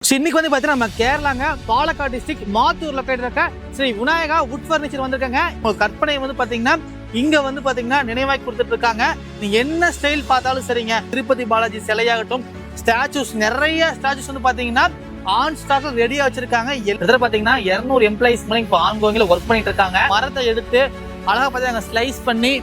இன்னைக்கு வந்து பாத்தீங்கன்னா நம்ம கேரளாங்க பாலக்காடு டிஸ்ட்ரிக்ட் மாத்தூர் லொக்கேட் இருக்க ஸ்ரீ விநாயகா வுட் ஃபர்னிச்சர் வந்திருக்காங்க. உங்களுக்கு கற்பனை வந்து பாத்தீங்கன்னா இங்க வந்து பாத்தீங்கன்னா நினைவாக்கி கொடுத்துட்டு இருக்காங்க. நீங்க என்ன ஸ்டைல் பார்த்தாலும் சரிங்க, திருப்பதி பாலாஜி சிலையாகட்டும், ஸ்டாச்சூஸ் நிறைய ஸ்டாச்சூஸ் வந்து பாத்தீங்கன்னா ஆன் ஸ்டாக்ல ரெடியா வச்சிருக்காங்க. எதிர பாத்தீங்கன்னா 200 எம்ப்ளாயிஸ் இப்போ ஆன்கோயிங்ல ஒர்க் பண்ணிட்டு இருக்காங்க. மரத்தை எடுத்து அழகா பாத்தீங்கன்னா ஸ்லைஸ் பண்ணி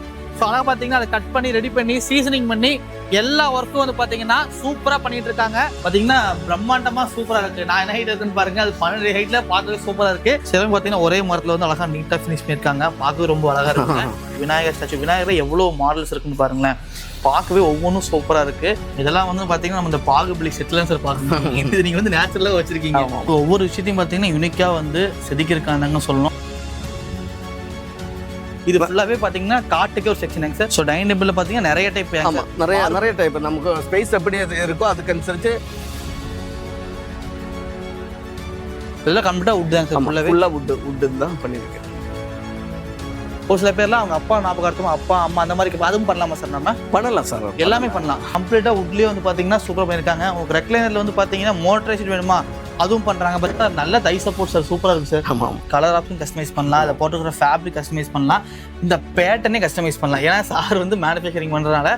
அழகா பாத்தீங்கன்னா அதை கட் பண்ணி ரெடி பண்ணி சீசனிங் பண்ணி எல்லா ஒர்க்கும் வந்து பாத்தீங்கன்னா சூப்பரா பண்ணிட்டு இருக்காங்க. பாத்தீங்கன்னா பிரம்மாண்டமா சூப்பரா இருக்கு. நான் என்ன ஹைட் இருக்குன்னு பாருங்க, அது 12 ஹைட்ல பார்க்கவே சூப்பரா இருக்கு. சிலவங்க பாத்தீங்கன்னா ஒரே மரத்துல வந்து அழகா நீட்டா பினிஷ் பண்ணிருக்காங்க. பார்க்கவே ரொம்ப அழகா இருக்கு. விநாயகர் ஸ்டாச்சு, விநாயகர் எவ்வளவு மாடல்ஸ் இருக்குன்னு பாருங்களேன். பார்க்கவே ஒவ்வொன்றும் சூப்பரா இருக்கு. இதெல்லாம் வந்து பாத்தீங்கன்னா நம்ம இந்த பாகுபலி செட்லன்னு சொல்லி பாருங்க. இது நீங்க வந்து நேச்சுரலா வச்சிருக்கீங்க. ஒவ்வொரு விஷயத்தையும் பாத்தீங்கன்னா யூனிக்கா வந்து செதுக்கிருக்காங்கன்னு சொல்லணும். இது ஃபுல்லாவே பாத்தீங்கன்னா காட்டுக்கு ஒரு செக்ஷன் சார். ஸோ டைனிங் டேபிள்ல பாத்தீங்கன்னா நிறைய டைப், நிறைய டைப் நமக்கு ஸ்பேஸ் எப்படி இருக்கோ அதுக்கு அனுசரிச்சு இதெல்லாம் கம்ப்ளீட்டா வுட் தான் சார். ஃபுல்லா வுட் தான் பண்ணிருக்கேன். ஒரு சில பேர்லாம் அவங்க அப்பா ஞாபகார்த்தமா அப்பா அம்மா அந்த மாதிரி அதுவும் பண்ணலாமா சார்? நம்ம பண்ணலாம் சார், எல்லாமே பண்ணலாம். கம்ப்ளீட்டா வுட்லயே வந்து பாத்தீங்கன்னா சூப்பரா பண்ணிருக்காங்க. உங்களுக்கு ரெக்லைனர்ல வந்து பாத்தீங்கன்னா மோட்டரைஸ்ட் வேணுமா அதுவும் பண்றாங்க. பட் நல்ல தை சப்போர்ட் சார், சூப்பரா இருக்கு சார். ஆமாம், கலர் ஆப்ஷன் கஸ்டமைஸ் பண்ணலாம், அதை போட்டுக்கிற ஃபேப்ரிக் கஸ்டமைஸ் பண்ணலாம், இந்த பேட்டர்னே கஸ்டமைஸ் பண்ணலாம். ஏன்னா சார் வந்து மேனுஃபேக்சரிங் பண்றதுனால.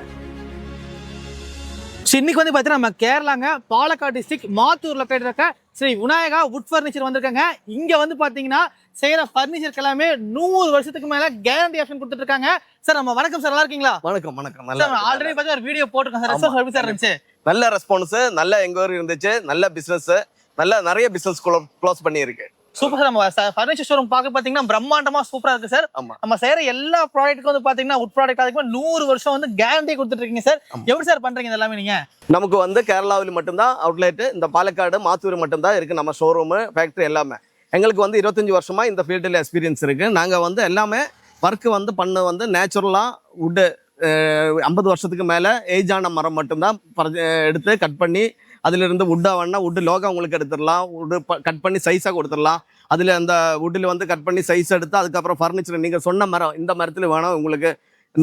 இன்னைக்கு வந்து பாத்தீங்கன்னா நம்ம கேரளாங்க பாலக்காடு டிஸ்ட்ரிக்ட் மாத்தூர் லொக்கேட் இருக்க ஸ்ரீ விநாயகா வுட் ஃபர்னிச்சர் வந்திருக்காங்க. இங்க வந்து பாத்தீங்கன்னா செய்யற ஃபர்னிச்சர் எல்லாமே 100 வருஷத்துக்கு மேல கேரண்டி ஆப்ஷன் கொடுத்துட்டு இருக்காங்க. சார் நம்ம வணக்கம் சார், நல்லா இருக்கீங்களா? வணக்கம் வணக்கம். ஆல்ரெடி பாத்தீங்கன்னா ஒரு வீடியோ போட்டுருக்கோம் சார். சர்வீஸ் இருந்துச்சு, நல்ல ரெஸ்பான்ஸ், நல்ல என்கொயரி இருந்துச்சு, நல்ல பிசினஸ், நிறைய பிசினஸ் க்ளோஸ் பண்ணியிருக்கு. Super sir. நம்ம ஃபர்னிச்சர் ஷோரூம் பார்க்க பாத்தீங்கன்னா பிரம்மாண்டமா சூப்பரா இருக்கு சார். நம்ம செய்யற எல்லா ப்ராடக்ட்டுக்கும் வந்து பாத்தீங்கன்னா வுட் ப்ராடக்ட் அதுக்கு 100 வருஷம் வந்து கேரண்டி கொடுத்துட்டு இருக்கீங்க சார். எப்படி சார் பண்றீங்க இதெல்லாமே நீங்க? நமக்கு வந்து கேரளாவில் மட்டும்தான் அவுட்லெட், இந்த பாலக்காடு மாத்தூர் மட்டும்தான் இருக்கு நம்ம ஷோரூம் ஃபேக்டரி எல்லாமே. எங்களுக்கு வந்து 25 வருஷமா இந்த ஃபீல்டில் எக்ஸ்பீரியன்ஸ் இருக்கு. நாங்க வந்து எல்லாமே ஒர்க்கு வந்து பண்ண வந்து நேச்சுரலா வுட்டு 50 வருஷத்துக்கு மேல ஏஜான மரம் மட்டும்தான் எடுத்து கட் பண்ணி அதிலிருந்து வுட்டா வேணா வுட்டு லோகா உங்களுக்கு எடுத்துடலாம், வுட்டு கட் பண்ணி சைஸாக கொடுத்துடலாம். அதில் அந்த வுட்டில் வந்து கட் பண்ணி சைஸ் எடுத்து அதுக்கப்புறம் ஃபர்னிச்சர் நீங்கள் சொன்ன மரம் இந்த மரத்தில் வேணும் உங்களுக்கு,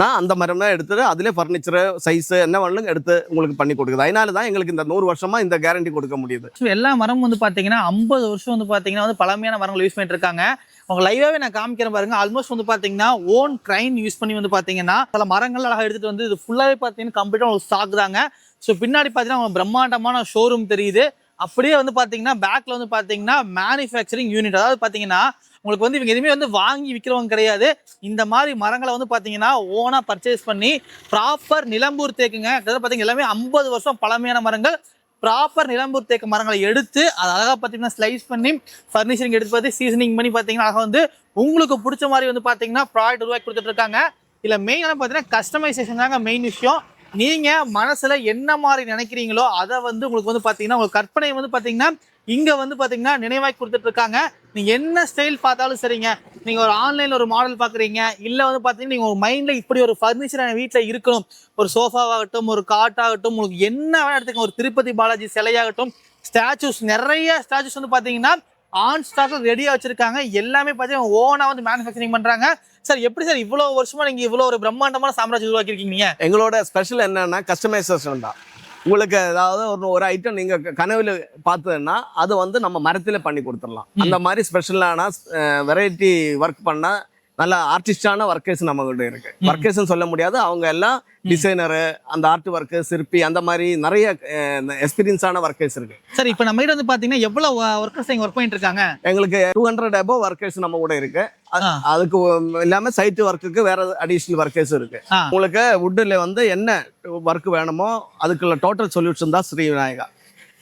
நான் அந்த மரம் தான் எடுத்துட்டு அதிலே ஃபர்னிச்சர் சைஸு என்ன வேணும் எடுத்து உங்களுக்கு பண்ணி கொடுக்குது. அதனால தான் எங்களுக்கு இந்த 100 வருஷமா இந்த கேரண்டி கொடுக்க முடியுது. எல்லா மரம் வந்து பார்த்தீங்கன்னா 50 வருஷம் வந்து பார்த்தீங்கன்னா வந்து பழமையான மரங்கள் யூஸ் பண்ணிட்டு இருக்காங்க. அவங்க லைவாவே நான் காமிக்கிறேன் பாருங்க. ஆல்மோஸ்ட் வந்து பார்த்தீங்கன்னா ஓன் கிரைன் யூஸ் பண்ணி வந்து பார்த்தீங்கன்னா சில மரங்கள் அழகாக எடுத்துட்டு வந்து இது ஃபுல்லாகவே பார்த்தீங்கன்னா கம்ப்ளீட்டாக உங்களுக்கு ஸ்டாக் தாங்க. ஸோ பின்னாடி பார்த்தீங்கன்னா பிரம்மாண்டமான ஷோரூம் தெரியுது. அப்படியே வந்து பார்த்தீங்கன்னா பேக்ல வந்து பார்த்தீங்கன்னா மேனுஃபேக்சரிங் யூனிட், அதாவது பார்த்தீங்கன்னா உங்களுக்கு வந்து இவங்க எதுவுமே வந்து வாங்கி விற்கிறவங்க கிடையாது. இந்த மாதிரி மரங்களை வந்து பார்த்தீங்கன்னா ஓனா பர்ச்சேஸ் பண்ணி ப்ராப்பர் நிலம்பூர் தேக்குங்க. பார்த்தீங்கன்னா எல்லாமே 50 வருஷம் பழமையான மரங்கள். ப்ராப்பர் நிலம்பூர் தேக்கு மரங்களை எடுத்து அதை அழகாக பார்த்தீங்கன்னா ஸ்லைஸ் பண்ணி ஃபர்னிச்சரிங் எடுத்து பார்த்து சீசனிங் பண்ணி பார்த்தீங்கன்னா அழகாக வந்து உங்களுக்கு பிடிச்ச மாதிரி வந்து பார்த்தீங்கன்னா ப்ராடக்ட் உருவாக்கி கொடுத்துட்டு இருக்காங்க. இல்லை மெயினாக பார்த்தீங்கன்னா கஸ்டமைசேஷன் தாங்க மெயின் விஷயம். நீங்க மனசுல என்ன மாதிரி நினைக்கிறீங்களோ அதை வந்து உங்களுக்கு வந்து பாத்தீங்கன்னா உங்களுக்கு கற்பனை வந்து பாத்தீங்கன்னா இங்க வந்து பாத்தீங்கன்னா நினைவாக்கி கொடுத்துட்டு இருக்காங்க. நீங்க என்ன ஸ்டைல் பார்த்தாலும் சரிங்க, நீங்க ஒரு ஆன்லைன்ல ஒரு மாடல் பாக்குறீங்க, இல்ல வந்து பாத்தீங்கன்னா நீங்க உங்க மைண்ட்ல இப்படி ஒரு ஃபர்னிச்சர் வீட்டுல இருக்கணும், ஒரு சோஃபாவாகட்டும் ஒரு காட்டாகட்டும், உங்களுக்கு என்ன வேணா எடுத்துக்கோங்க, ஒரு திருப்பதி பாலாஜி சிலையாகட்டும், ஸ்டாச்சூஸ் நிறைய ஸ்டாச்சூஸ் வந்து பாத்தீங்கன்னா ஆன் ஸ்டாக்ல ரெடியா வச்சிருக்காங்க. எல்லாமே பாத்தீங்கன்னா ஓனா வந்து மேனுஃபேக்சரிங் பண்றாங்க. சார் எப்படி சார் இவ்வளவு வருஷமா நீங்க இவ்வளவு ஒரு பிரம்மாண்டமான சாம்ராஜ்யம் உருவாக்கிருக்கீங்க? எங்களோட ஸ்பெஷல் என்னன்னா கஸ்டமைசேஷன் தான். உங்களுக்கு ஏதாவது ஒரு ஐட்டம் நீங்க கனவுல பார்த்ததுன்னா அது வந்து நம்ம மரத்துல பண்ணி கொடுத்துடலாம். அந்த மாதிரி ஸ்பெஷலான வெரைட்டி ஒர்க் பண்ண நல்ல ஆர்டிஸ்டான ஒர்க்கர்ஸ் நம்ம கிட்ட இருக்கு. ஒர்க்கர்ஸ் சொல்ல முடியாது, அவங்க எல்லாம் டிசைனரு, அந்த ஆர்ட் ஒர்க்கு, சிற்பி, அந்த மாதிரி நிறைய எக்ஸ்பீரியன்ஸான ஒர்க்கர்ஸ் இருக்கு. சார் இப்போ நம்ம கிட்ட வந்து பாத்தீங்கன்னா எவ்வளவு ஒர்க்கர்ஸ் இங்க ஒர்க் பண்ணிட்டு இருக்காங்க? எங்களுக்கு 200 above ஒர்க்கர்ஸ் நம்ம கூட இருக்கு. அதுக்கு இல்லாம சைட் ஒர்க்குக்கு வேற அடிஷனல் ஒர்க்கர்ஸ் இருக்கு. உங்களுக்கு வுட்ல வந்து என்ன ஒர்க் வேணுமோ அதுக்குள்ள டோட்டல் சொல்யூஷன் தான் ஸ்ரீ விநாயகா.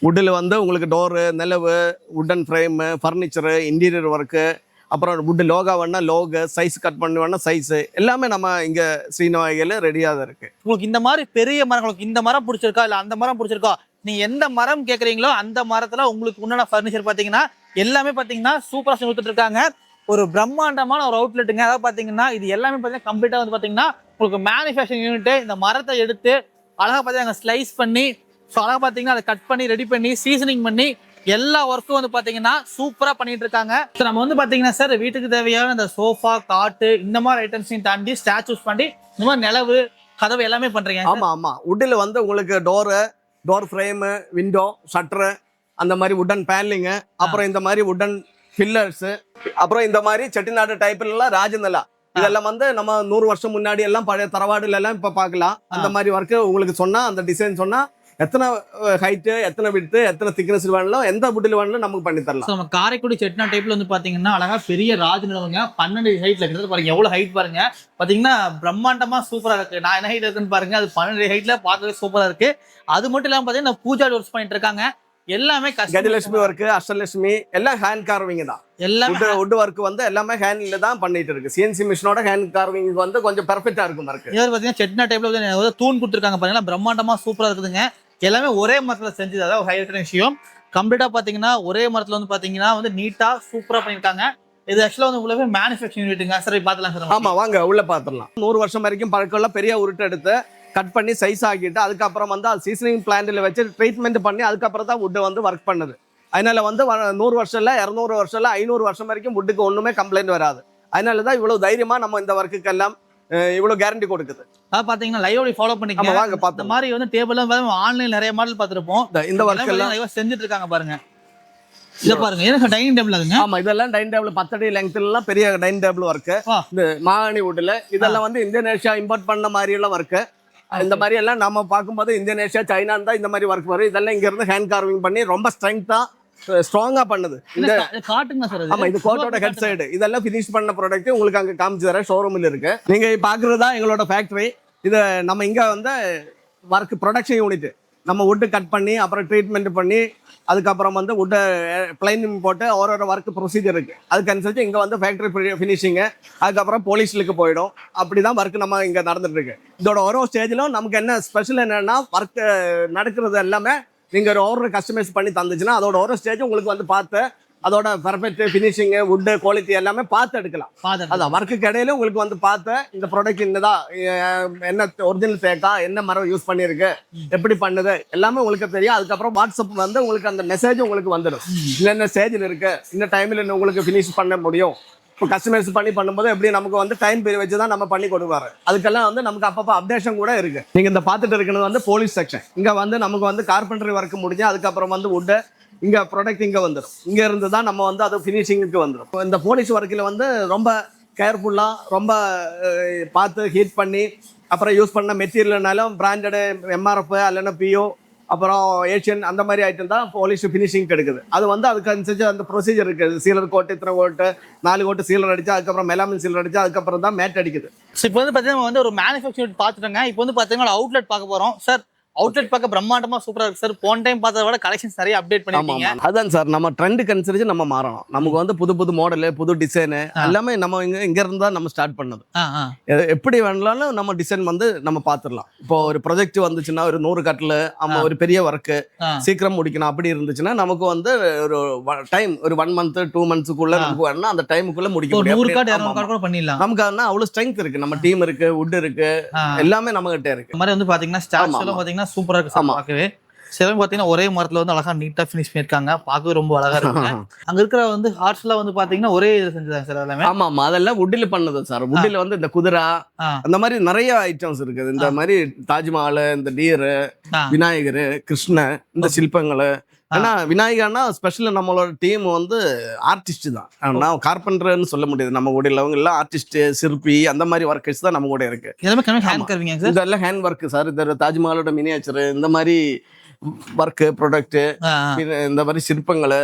வுட்ல வந்து உங்களுக்கு டோரு, நிலவு, wooden frame, furniture, interior work, அப்புறம் வுட் லோகா வேணா லோகு, சைஸ் கட் பண்ணி வேணா சைஸு, எல்லாமே நம்ம இங்க ஸ்ரீநாயகில ரெடியாக தான் இருக்கு. உங்களுக்கு இந்த மாதிரி பெரிய மரங்களுக்கு இந்த மரம் பிடிச்சிருக்கா இல்லை அந்த மரம் பிடிச்சிருக்கா, நீங்க எந்த மரம் கேட்குறீங்களோ அந்த மரத்துல உங்களுக்கு உண்டான ஃபர்னிச்சர் பார்த்தீங்கன்னா எல்லாமே பார்த்தீங்கன்னா சூப்பராக செஞ்சு கொடுத்துட்டு இருக்காங்க. ஒரு பிரம்மாண்டமான ஒரு அவுட்லெட்டுங்க. அதாவது பார்த்தீங்கன்னா இது எல்லாமே பார்த்தீங்கன்னா கம்ப்ளீட்டாக வந்து பார்த்தீங்கன்னா உங்களுக்கு மேனுஃபேக்சரிங் யூனிட்டு. இந்த மரத்தை எடுத்து அழகாக பார்த்தீங்கன்னா ஸ்லைஸ் பண்ணி அழகாக பார்த்தீங்கன்னா அதை கட் பண்ணி ரெடி பண்ணி சீசனிங் பண்ணி எல்லா ஒர்க்கும் வந்து பாத்தீங்கன்னா சூப்பரா பண்ணிட்டு இருக்காங்க. நம்ம வந்து பாத்தீங்கன்னா சார் வீட்டுக்கு தேவையான இந்த சோஃபா, காட்டு, இந்த மாதிரி ஐட்டம்ஸையும் தாண்டி ஸ்டாச்சூஸ் பண்ணி இந்த மாதிரி நிலவு, கதவு எல்லாமே பண்றீங்க. ஆமா ஆமா. வுட்ல வந்து உங்களுக்கு டோர் ஃப்ரேமு, விண்டோ, ஷட்டரு, அந்த மாதிரி உட்டன் பேனலிங்கு, அப்புறம் இந்த மாதிரி உட்டன் பில்லர்ஸ், அப்புறம் இந்த மாதிரி செட்டிநாடு டைப்ல எல்லாம் ராஜநிலா, இதெல்லாம் வந்து நம்ம 100 வருஷம் முன்னாடி எல்லாம் பழைய தரவாடுல எல்லாம் இப்ப பாக்கலாம். அந்த மாதிரி ஒர்க்கு உங்களுக்கு சொன்னா, அந்த டிசைன் சொன்னா எத்தனை ஹைட்டு, எத்தனை விட்த்து, எத்தனை திக்னஸ் வேணாலும் எந்த வுட்டில் வேணாலும் நமக்கு பண்ணி தரலாம். நம்ம காரைக்குடி செட்டிநாடு டைப்ல வந்து பாத்தீங்கன்னா அழகா பெரிய ராஜ் நிலவுங்க 12 ஹைட்ல கிட்ட பாருங்க எவ்வளவு ஹைட் பாருங்க. பாத்தீங்கன்னா பிரம்மாண்டமா சூப்பரா இருக்கு. நான் என்ன ஹைட் இருக்குன்னு பாருங்க, அது 12 ஹைட்ல பார்க்கவே சூப்பரா இருக்கு. அது மட்டும் இல்லாம பாத்தீங்கன்னா பூஜா ஒர்க்ஸ் பண்ணிட்டு இருக்காங்க. எல்லாமே கஜலட்சுமி ஒர்க்கு, அஷ்டலட்சுமி எல்லாம் ஹேண்ட் கார்விங் தான். எல்லாமே வுட் ஒர்க் வந்து எல்லாமே ஹேண்ட்ல தான் பண்ணிட்டு இருக்கு. சிஎன்சி மிஷினோட ஹேண்ட் கார்விங் வந்து கொஞ்சம் பெர்ஃபெக்ட்டா இருக்கும் ஒர்க். இது பாத்தீங்கன்னா செட்டிநாடு டைப்ல வந்து தூண் கொடுத்துருக்காங்க பாருங்க, பிரம்மாண்டமா சூப்பரா இருக்குதுங்க. எல்லாமே ஒரே மரத்துல செஞ்சது, அதாவது ஹைலைட் விஷயம். கம்ப்ளீட்டா பாத்தீங்கன்னா ஒரே மரத்துல வந்து பாத்தீங்கன்னா வந்து நீட்டா சூப்பரா பண்ணிருக்காங்க. இது ஆக்சுவலா வந்து உள்ள மேனுஃபேக்சரிங் யூனிட்டுங்க. சரி பாத்துலாம் சார். ஆமா வாங்க உள்ள பாத்துடலாம். 100 வருஷம் வரைக்கும் பழக்கம்ல பெரிய உருட்டு எடுத்து கட் பண்ணி சைஸ் ஆக்கிட்டு அதுக்கப்புறம் வந்து அது சீசனிங் பிளான்ட்ல வச்சு ட்ரீட்மெண்ட் பண்ணி அதுக்கப்புறம் தான் வுட் வந்து ஒர்க் பண்ணுது. அதனால வந்து 100 வருஷம் இல்ல, 200 வருஷம் இல்ல, 500 வருஷம் வரைக்கும் வுட்டுக்கு ஒண்ணுமே கம்ப்ளைண்ட் வராது. அதனால தான் இவ்வளவு தைரியமா நம்ம இந்த ஒர்க்குக்கு எல்லாம் இவ்வளவு கேரண்டி கொடுக்குது. அதாவது பாத்தீங்கன்னா லைவ் ஃபாலோ பண்ணிக்கலாம். வாங்க பார்த்தோம். இந்த மாதிரி வந்து டேபிள்லாம் ஆன்லைன் நிறைய மாடல் பார்த்திருப்போம். இந்த ஒர்க் எல்லாம் லைவா செஞ்சுட்டு இருக்காங்க பாருங்க. இத பாருங்க, எனக்கு டைனிங் டேபிள் அதுங்க. ஆமா இதெல்லாம் டைனிங் டேபிள் 10 அடி லெங்த்ல எல்லாம் பெரிய டைனிங் டேபிள் ஒர்க். இந்த மாகாணி வுட்ல இதெல்லாம் வந்து இந்தோனேஷியா இம்போர்ட் பண்ண மாதிரி எல்லாம் ஒர்க். இந்த மாதிரி எல்லாம் நம்ம பார்க்கும்போது இந்தோனேஷியா, சைனா தான் இந்த மாதிரி ஒர்க் வரும். இதெல்லாம் இங்க இருந்து ஹேண்ட் கார்விங் பண்ணி ரொம்ப ஸ்ட்ராங்கா பண்ணுது. இந்த காட்டுங்க சார். ஆமா இது கோட்டோட ஹெட் சைடு. இதெல்லாம் ஃபினிஷ் பண்ண ப்ராடக்ட் உங்களுக்கு அங்க காமிச்சு தரேன். ஷோரூம்ல இருக்கு. நீங்க பாக்குறதா எங்களோட ஃபேக்டரி. இது நம்ம இங்க வந்து ஒர்க் ப்ரொடக்ஷன் யூனிட். நம்ம வுட்டு கட் பண்ணி அப்புறம் ட்ரீட்மெண்ட் பண்ணி அதுக்கப்புறம் வந்து வுட்டை பிளைனிங் போட்டு ஒரு ஒர்க் ப்ரொசீஜர் இருக்கு. அதுக்கு அனுசரிச்சு இங்க வந்து ஃபேக்டரி ஃபினிஷிங்கு, அதுக்கப்புறம் போலீஸ்லுக்கு போயிடும். அப்படிதான் ஒர்க் நம்ம இங்க நடந்துட்டு இருக்கு. இதோட ஒரு ஸ்டேஜிலும் நமக்கு என்ன ஸ்பெஷல் என்னன்னா, ஒர்க் நடக்கிறது எல்லாமே நீங்க ஒரு ஆர்டர் கஸ்டமைஸ் பண்ணி தந்துச்சுன்னா அதோட ஒரு ஸ்டேஜ் உங்களுக்கு வந்து பார்த்து அதோட பெர்ஃபெக்ட் ஃபினிஷிங், வுட் குவாலிட்டி எல்லாமே பார்த்து எடுக்கலாம். அதான் ஒர்க்குக்கு இடையில உங்களுக்கு வந்து பார்த்து இந்த ப்ராடக்ட் என்னதான், என்ன ஒரிஜினல் தேக்கா, என்ன மரம் யூஸ் பண்ணிருக்கு, எப்படி பண்ணுது எல்லாமே உங்களுக்கு தெரியும். அதுக்கப்புறம் வாட்ஸ்அப் வந்து உங்களுக்கு அந்த மெசேஜ் உங்களுக்கு வந்துடும். என்ன ஸ்டேஜில் இருக்கு, இந்த டைம்ல உங்களுக்கு ஃபினிஷ் பண்ண முடியும். இப்போ கஸ்டமைஸ் பண்ணி பண்ணும்போது எப்படி நமக்கு வந்து டைம் பீரியட் வச்சு தான் நம்ம பண்ணி கொடுப்பாரு. அதுக்கெல்லாம் வந்து நமக்கு அப்பப்போ அப்டேஷன் கூட இருக்கு. நீங்க இந்த பார்த்துட்டு இருக்கிறது வந்து போலீஸ் செக்ஷன். இங்க வந்து நமக்கு வந்து கார்பெண்டரி ஒர்க் முடிஞ்சு அதுக்கப்புறம் வந்து வுட் இங்க ப்ராடக்ட் இங்க வந்துடும். இங்க இருந்து தான் நம்ம வந்து அது ஃபினிஷிங்க்கு வந்துடும். இந்த போலீஸ் ஒர்க்கில் வந்து ரொம்ப கேர்ஃபுல்லா ரொம்ப பார்த்து ஹீட் பண்ணி அப்புறம் யூஸ் பண்ண மெட்டீரியல்னாலும் பிராண்டடு எம்ஆர்எஃப் இல்லைன்னா பிஓ அப்புறம் ஏஷியன் அந்த மாதிரி ஐட்டம் தான் போலீஸ் ஃபினிஷிங் கிடைக்குது. அது வந்து அதுக்கு அனுசரிச்சு அந்த ப்ரொசீஜர் இருக்குது. சீலர் கோட்டு, இத்தனை கோட்டு, 4 கோட்டு சீலர் அடிச்சா அதுக்கப்புறம் மெலாமின் சீலர் அடிச்சா அதுக்கப்புறம் தான் மேட் அடிக்குது. இப்போ வந்து பார்த்தீங்கன்னா வந்து ஒரு மேனுஃபேக்சரிங் பார்த்துட்டோங்க. இப்போ வந்து பார்த்தீங்கன்னா அவுட்லெட் பார்க்க போகிறோம் சார். அவுட்லெட் பார்க்க பிரம்மாண்டமா சூப்பரா இருக்கு சார். போன டைம் பார்த்தத விட கலெக்ஷன்ஸ் நிறைய அப்டேட் பண்ணிருக்கீங்க. அதான் சார், நம்ம ட்ரெண்டுக்கு அனுசரிச்சு நம்ம மாறணும். நமக்கு வந்து புது புது மாடல், புது டிசைன் எல்லாமே நம்ம இங்க இருந்தா நம்ம ஸ்டார்ட் பண்ணது. எப்படி வேணாலும் நம்ம டிசைன் வந்து நம்ம பாத்துடலாம். இப்போ ஒரு ப்ராஜெக்ட் வந்துச்சுன்னா ஒரு 100 கட்டில் ஒரு பெரிய ஒர்க்கு சீக்கிரம் முடிக்கணும் அப்படி இருந்துச்சுன்னா நமக்கு வந்து ஒரு டைம் ஒரு 1 மந்த் 2 மந்த்ஸ்க்குள்ள நமக்கு வேணும்னா அந்த டைமுக்குள்ள முடிக்க முடியும். நமக்கு அதனால அவ்வளவு ஸ்ட்ரென்த் இருக்கு. நம்ம டீம் இருக்கு, வுட் இருக்கு, எல்லாமே நம்ம கிட்ட இருக்கு. இந்த மாதிரி வந்து பாத்தீங்கன்னா ஸ்டார்ஸ் எல்லாம் பாத்தீங்கன்னா சூப்பரா இருக்கு பார்க்கவே. சிலவங்க பாத்தீங்கன்னா ஒரே மரத்துல வந்து அழகா நீட்டா ஃபினிஷ் பண்ணிருக்காங்க. பார்க்கவே ரொம்ப அழகா இருக்கு. அங்க இருக்கிற வந்து ஹார்ட்ஸ் எல்லாம் வந்து பாத்தீங்கன்னா ஒரே இது செஞ்சதாங்க சார் எல்லாமே. ஆமா ஆமா அதெல்லாம் வுட்ல பண்ணது சார். வுட்ல வந்து இந்த குதிரை அந்த மாதிரி நிறைய ஐட்டம்ஸ் இருக்குது. இந்த மாதிரி தாஜ்மஹால், இந்த டீர், விநாயகர், கிருஷ்ணர், இந்த சிற்பங்கள். ஏன்னா விநாயகர்னா ஸ்பெஷல் நம்மளோட டீம் வந்து ஆர்டிஸ்ட் தான். ஆனா கார்பெண்டர்னு சொல்ல முடியாது. நம்ம கூட உள்ளவங்க எல்லாம் ஆர்டிஸ்ட், சிற்பி அந்த மாதிரி ஒர்க்கர்ஸ் தான் நம்ம கூட இருக்கு. இதெல்லாம் ஹேண்ட் ஒர்க் சார். இந்த தாஜ்மஹாலோட மினியேச்சர், இந்த மாதிரி ஒர்க் ப்ராடக்ட், இந்த மாதிரி சிற்பங்கள்,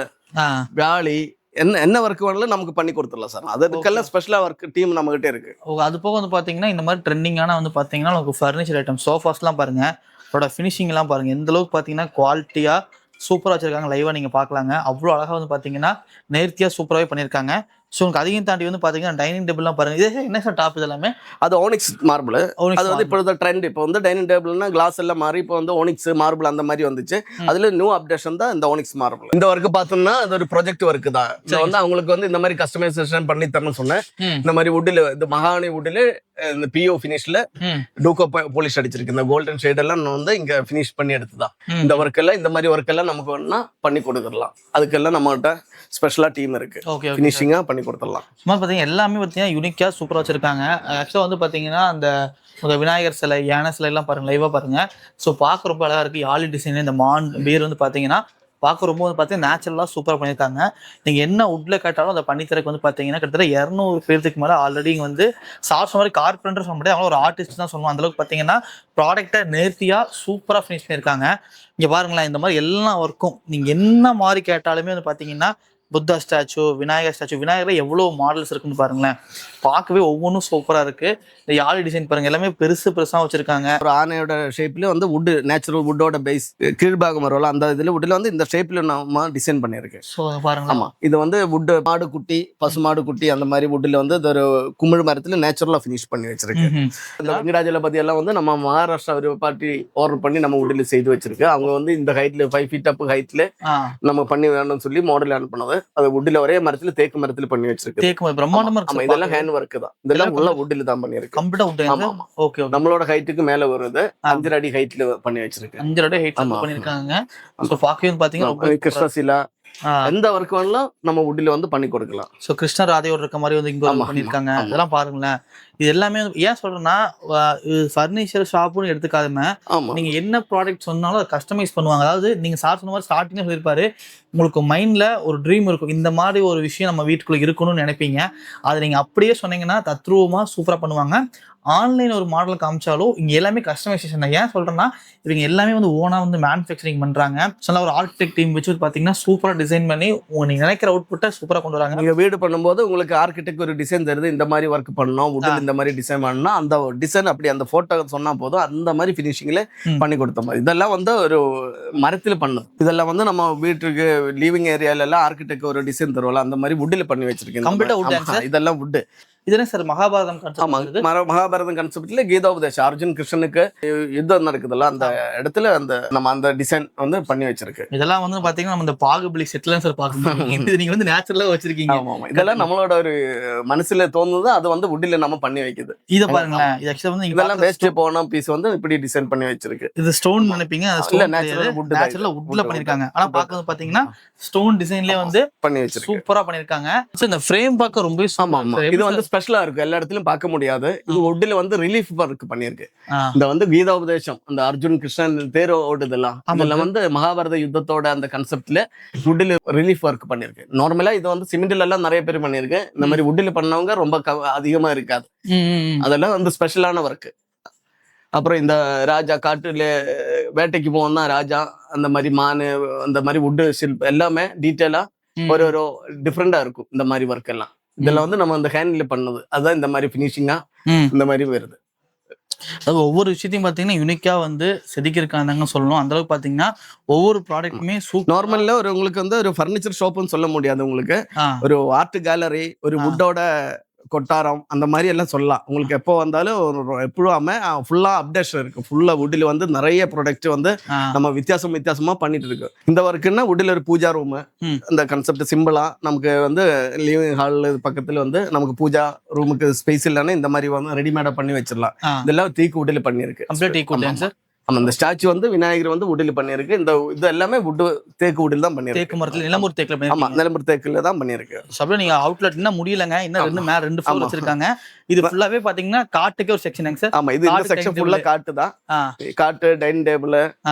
வியாழி என்ன ஒர்க் வேணாலும் நமக்கு பண்ணி கொடுத்துடலாம் சார். அதுக்கெல்லாம் ஸ்பெஷலா ஒர்க் டீம் நம்ம கிட்டே இருக்கு. அது போக வந்து பாத்தீங்கன்னா இந்த மாதிரி ட்ரெண்டிங்கான வந்து பாத்தீங்கன்னா உங்களுக்கு ஃபர்னிச்சர் ஐட்டம், சோஃபாஸ் எல்லாம் பாருங்க. அதோட ஃபினிஷிங் எல்லாம் பாருங்க எந்த அளவுக்கு பாத்தீங்கன்னா குவாலிட்டியா சூப்பரா வச்சிருக்காங்க. லைவா நீங்க பாக்கலாங்க. அவ்வளவு அழகா வந்து பாத்தீங்கன்னா நேர்த்தியா சூப்பராகவே பண்ணிருக்காங்க. ஸோ உங்களுக்கு அதையும் தாண்டி வந்து பாத்தீங்கன்னா டைனிங் டேபிள்லாம் பாருங்க. இது என்ன சார் டாப் இதெல்லாமே? அது ஓனிக்ஸ் மார்பிள். அது வந்து இப்போ ட்ரெண்ட். இப்போ வந்து டைனிங் டேபிள்னா கிளாஸ் எல்லாம் மாறி இப்போ வந்து ஓனிக்ஸ் மார்பிள் அந்த மாதிரி வந்துச்சு. அதுல நியூ அப்டேஷன் தான் இந்த ஓனிக்ஸ் மார்பிள். இந்த ஒர்க் பார்த்தோம்னா அது ஒரு ப்ராஜெக்ட் ஒர்க் தான். இது வந்து அவங்களுக்கு வந்து இந்த மாதிரி கஸ்டமைசேஷன் பண்ணி தரணும்னு சொன்னேன். இந்த மாதிரி வுட்ல இந்த மகாணி வுட்ல இந்த பிஓ ஃபினிஷ்ல டூகோ பாலிஷ் அடிச்சிருக்கு. இந்த கோல்டன் ஷேட் எல்லாம் வந்து இங்க ஃபினிஷ் பண்ணி எடுத்துதான். இந்த ஒர்க் எல்லாம் இந்த மாதிரி ஒர்க் எல்லாம் நமக்கு வேணும்னா பண்ணி கொடுத்துடலாம். அதுக்கெல்லாம் நம்மகிட்ட ஸ்பெஷலா டீம் இருக்கு. ஃபினிஷிங்கா பண்ணி கொடுத்துடலாம். சும்மா பாத்தீங்கன்னா எல்லாமே பாத்தீங்கன்னா யூனிக்கா சூப்பரா வச்சிருக்காங்க. ஆக்சுவலா வந்து பாத்தீங்கன்னா அந்த விநாயகர் சிலை, யானை சிலை எல்லாம் பாருங்க, லைவா பாருங்க. ஸோ பார்க்க ரொம்ப அழகா இருக்கு. யாழி டிசைன், இந்த மான் பீர் வந்து பாத்தீங்கன்னா பார்க்க ரொம்ப வந்து பார்த்தீங்கன்னா நேச்சுரலாக சூப்பராக பண்ணியிருக்காங்க. நீங்கள் என்ன வுட்ல கேட்டாலும் அதை பண்ணித்தரக்கு வந்து பார்த்தீங்கன்னா கிட்டத்தட்ட 200 பேருக்கு மேலே ஆல்ரெடி இங்கே வந்து சார் சொன்ன மாதிரி கார்பெண்டர் சொல்ல முடியாது, அவங்க ஒரு ஆர்டிஸ்ட் தான் சொல்லுவோம். அந்தளவுக்கு பார்த்தீங்கன்னா ப்ராடக்டை நேர்த்தியாக சூப்பராக ஃபினிஷ் பண்ணியிருக்காங்க. இங்கே பாருங்களேன், இந்த மாதிரி எல்லா ஒர்க்கும் நீங்கள் என்ன மாதிரி கேட்டாலுமே வந்து பார்த்தீங்கன்னா புத்தா ஸ்டாச்சு, விநாயகர் ஸ்டாச்சு, விநாயகர்ல எவ்வளோ மாடல்ஸ் இருக்குன்னு பாருங்களேன். பார்க்கவே ஒவ்வொன்றும் சூப்பராக இருக்கு. இந்த யாழி டிசைன் பாருங்க, எல்லாமே பெருசாக வச்சிருக்காங்க. ஒரு ஆனையோட ஷேப்ல வந்து வுட், நேச்சுரல் வுட்டோட பேஸ் கீழ்பாகம் வரும்ல, அந்த இதுல வுட்ல வந்து இந்த ஷேப்ல நம்ம டிசைன் பண்ணியிருக்கு. ஸோ பாருங்க, ஆமா, இது வந்து வுட் மாடு குட்டி, பசு மாடு குட்டி அந்த மாதிரி வுட்ல வந்து இது ஒரு குமிழ் மரத்துல நேச்சுரலா ஃபினிஷ் பண்ணி வச்சிருக்கு. இந்த வெங்கடாஜலபதி எல்லாம் வந்து நம்ம மகாராஷ்டிரா ஒரு பார்ட்டி ஆர்டர் பண்ணி நம்ம வுட்ல செய்து வச்சிருக்கு. அவங்க வந்து இந்த ஹைட்ல 5 feet அப் ஹைட்ல நம்ம பண்ணி வேணும்னு சொல்லி மாடல் அனுப்பினது. அது வுட்ல ஒரே மரத்துல தேக்கு மரத்துல பண்ணி வச்சிருக்கு. தேக்கு பிரம்மாண்டமா இருக்கு. இதெல்லாம் ஹேண்ட் ஒர்க் தான், இதெல்லாம் உள்ள வுட்ல தான் பண்ணிருக்கு. கம்ப்ளீட்டா வுட். ஓகே, நம்மளோட ஹைட்டுக்கு மேல வருது. 5 அடி ஹைட்ல பண்ணி வச்சிருக்கு. 5 அடி ஹைட்ல பண்ணிருக்காங்க. சோ பாக்கவே பாத்தீங்கன்னா கிருஷ்ணசிலா எந்த ஒர்க் வேணாலும் நம்ம வுட்ல வந்து பண்ணி கொடுக்கலாம். ஸோ கிருஷ்ண ராதையோட இருக்க மாதிரி வந்து இங்க பண்ணிருக்காங்க. இதெல்லாம் பாருங்களேன். இது எல்லாமே ஏன் சொல்றேன்னா, ஃபர்னிச்சர் ஷாப்புன்னு எடுத்துக்காதம நீங்க என்ன ப்ராடக்ட் சொன்னாலும் அதை கஸ்டமைஸ் பண்ணுவாங்க. அதாவது நீங்க சார் சொன்ன மாதிரி ஸ்டார்டிங்ல சொல்லியிருப்பாரு, உங்களுக்கு மைண்ட்ல ஒரு ட்ரீம் இருக்கும், இந்த மாதிரி ஒரு விஷயம் நம்ம வீட்டுக்குள்ள இருக்கணும்னு நினைப்பீங்க. அதை நீங்க அப்படியே சொன்னீங்கன்னா தத்ரூபமா சூப்பரா பண்ணுவாங்க. ஆன்லைன் ஒரு மாடல் காமிச்சாலும் இங்க எல்லாமே கஸ்டமைசேஷன் தான். ஏன் சொல்றேன்னா, இவங்க எல்லாமே வந்து ஓனா வந்து மேனுஃபேக்சரிங் பண்றாங்க. சொன்ன ஒரு ஆர்கிடெக்ட் டீம் வச்சு பாத்தீங்கன்னா சூப்பரா டிசைன் பண்ணி நீங்க நினைக்கிற அவுட்புட்டை சூப்பரா கொண்டு வராங்க. நீங்க வீடு பண்ணும்போது உங்களுக்கு ஆர்கிடெக்ட் ஒரு டிசைன் தருது, இந்த மாதிரி ஒர்க் பண்ணணும், வுட்ல இந்த மாதிரி டிசைன் பண்ணணும், அந்த டிசைன் அப்படி அந்த போட்டோ சொன்னா போதும், அந்த மாதிரி பினிஷிங்ல பண்ணி கொடுத்த மாதிரி. இதெல்லாம் வந்து ஒரு மரத்துல பண்ணுது. இதெல்லாம் வந்து நம்ம வீட்டுக்கு லிவிங் ஏரியால எல்லாம் ஆர்கிடெக்ட் ஒரு டிசைன் தருவல, அந்த மாதிரி வுட்ல பண்ணி வச்சிருக்கேன். இதெல்லாம் வுட். இதெல்லாம் சார் மகாபாரதம் மகாபாரதம் கான்செப்ட்ல கீதோபதேசம் அர்ஜுன் கிருஷ்ணனுக்கு யுத்தம் நடக்குதுல்ல, அந்த இடத்துல அந்த நம்ம அந்த டிசைன் வந்து பண்ணி வச்சிருக்கு. இதெல்லாம் வந்து பாத்தீங்கன்னா நம்ம இந்த பாகுபலி செட்லாம் சார் பார்க்கணும். இது நீங்க வந்து நேச்சுரலா வச்சிருக்கீங்க. இதெல்லாம் நம்மளோட ஒரு மனசுல தோணுது, அது வந்து வுட்ல நம்ம பண்ணி வைக்குது. இத பாருங்களேன், இது ஆக்சுவலா வந்து இதெல்லாம் வேஸ்ட் போன பீஸ் வந்து இப்படி டிசைன் பண்ணி வச்சிருக்கு. இது ஸ்டோன் நினைப்பீங்க, அது ஸ்டோன் நேச்சுரல் வுட்ல பண்ணிருக்காங்க. ஆனா பாக்க பாத்தீங்கன்னா ஸ்டோன் டிசைன்லயே வந்து பண்ணி வச்சிருக்கு, சூப்பரா பண்ணிருக்காங்க. இந்த ஃப்ரேம் பார்க்க ரொம்ப இது வந்து ஸ்பெஷலா இருக்கும், எல்லா இடத்துலயும் பார்க்க முடியாது. இது வுட்ல வந்து ரிலீஃப் ஒர்க் பண்ணிருக்கு. இந்த வந்து கீதோபதேசம், அந்த அர்ஜுன் கிருஷ்ணன் தேர் ஓடுதெல்லாம், அதெல்லாம் வந்து மகாபாரத யுத்தத்தோட அந்த கான்செப்ட்ல வுட்ல ரிலீஃப் ஒர்க் பண்ணிருக்கு. நார்மலா இது வந்து சிமெண்ட்ல எல்லாம் நிறைய பேர் பண்ணிருக்கு. இந்த மாதிரி வுட்ல பண்ணவங்க ரொம்ப அதிகமா இருக்காது. அதெல்லாம் வந்து ஸ்பெஷலான ஒர்க். அப்புறம் இந்த ராஜா காட்டுல வேட்டைக்கு போவோம்னா ராஜா, அந்த மாதிரி மானு, அந்த மாதிரி வுட் ஷில்ப் எல்லாமே டீட்டெயிலா ஒரு ஒரு டிஃப்ரெண்டா இருக்கும். இந்த மாதிரி ஒர்க் எல்லாம் இதெல்லாம் வந்து நம்ம அந்த ஹேண்ட்ல பண்ணது, அதுதான் இந்த மாதிரி பினிஷிங்கா இந்த மாதிரி வருது. அதாவது ஒவ்வொரு விஷயத்தையும் பாத்தீங்கன்னா யூனிக்கா வந்து செதுக்கிருக்காங்க சொல்லணும். அந்த அளவுக்கு பாத்தீங்கன்னா ஒவ்வொரு ப்ராடக்ட்டுமே நார்மல்ல ஒரு உங்களுக்கு வந்து ஒரு ஃபர்னிச்சர் ஷாப்னு சொல்ல முடியாது. உங்களுக்கு ஒரு ஆர்ட் கேலரி, ஒரு வுட்டோட கொட்டாரம், அந்த மாதிரி எல்லாம் சொல்லலாம். உங்களுக்கு எப்போ வந்தாலும் எப்பவுமே ஃபுல்லா அப்டேஷன் இருக்கு. ஃபுல்லா வுட்ல வந்து நிறைய ப்ராடக்ட் வந்து நம்ம வித்தியாசமா பண்ணிட்டு இருக்கு. இந்த ஒர்க்குன்னா வுட்ல ஒரு பூஜா ரூம், இந்த கான்செப்ட் சிம்பிளா நமக்கு வந்து லிவிங் ஹால் பக்கத்துல வந்து நமக்கு பூஜா ரூமுக்கு ஸ்பேஸ் இல்லைன்னா இந்த மாதிரி வந்து ரெடிமேடா பண்ணி வச்சிடலாம். இதெல்லாம் தீக்கு வுட்ல பண்ணிருக்கு. ஆமா, இந்த ஸ்டாச்சு வந்து விநாயகர் வந்து வுட்ல பண்ணிருக்கு. இந்த இது எல்லாமே வுட், தேக்கு வுட்ல தான் பண்ணிருக்கு. தேக்கு மரத்துல நிலம்பூர் தேக்குல. ஆமா, நிலம்பூர் தேக்குல தான் பண்ணிருக்கு. சப்ளை நீங்க அவுட்லெட் இன்னும் முடியலங்க, இன்னும் ரெண்டு ஃப்ளோர் வச்சிருக்காங்க. இது ஃபுல்லாவே பாத்தீங்கன்னா காட்டுக்கே ஒரு செக்ஷன் சார். ஆமா, இது இந்த செக்ஷன் ஃபுல்லா காட்டு தான். காட்டு, டைனிங் டேபிள்,